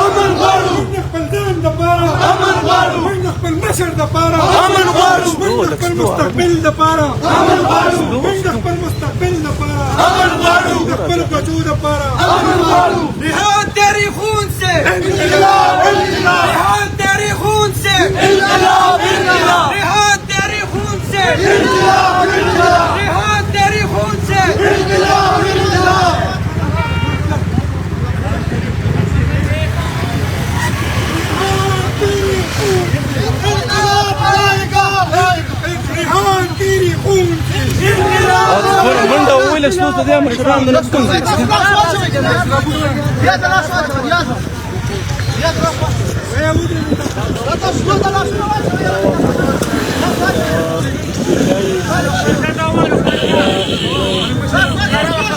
امن غواړو موږ خپل ځان دپاره امن غواړو موږ خپل مشر دپاره امن غواړو موږ خپل مستقبل دپاره امن غواړو موږ خپل مستقبل دپاره امن غواړو موږ خپل بچو دپاره امن غواړو نهاد تیری خون سے انقلاب انقلاب نهاد تیری خون سے انقلاب انقلاب نهاد تیری خون سے انقلاب انقلاب نهاد تیری خون سے انقلاب انقلاب ریحان تیری خون سے منډه وویل څو ته د مشرانو نه ستونزې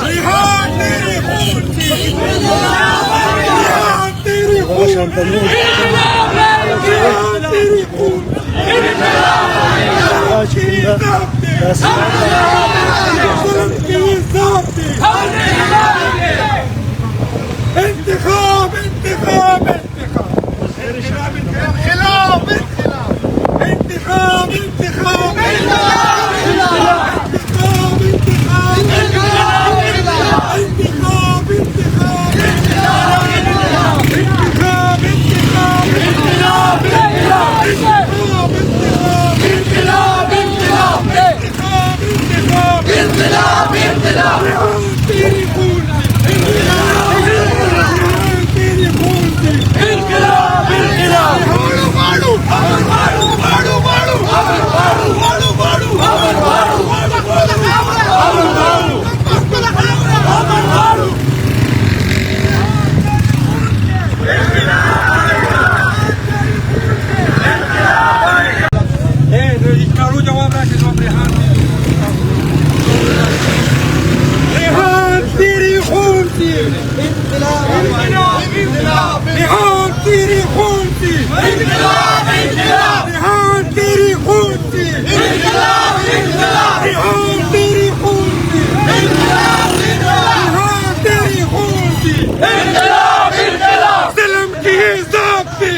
ریحان تیری خون سے ریحان تیری خون ریحان تیری خون انتخاب انتخاب انتخاب انقلاب انقلاب انتخاب انتخاب انقلاب انتخاب انتخاب انقلاب انتخاب انتخاب انتخاب انتخاب انقلاب انقلاب انقلاب تیری خون تیری خون انقلاب انقلاب واړو واړو واړو واړو واړو واړو واړو واړو واړو جواب راکړه جواب ریحان تیری خون سے انقلاب انقلاب ریحان تیری خون سے انقلاب انقلاب ریحان تیری خون سے انقلاب انقلاب ریحان تیری خون سے انقلاب انقلاب ریحان تیری خون سے انقلاب انقلاب ظلم کی ضابطے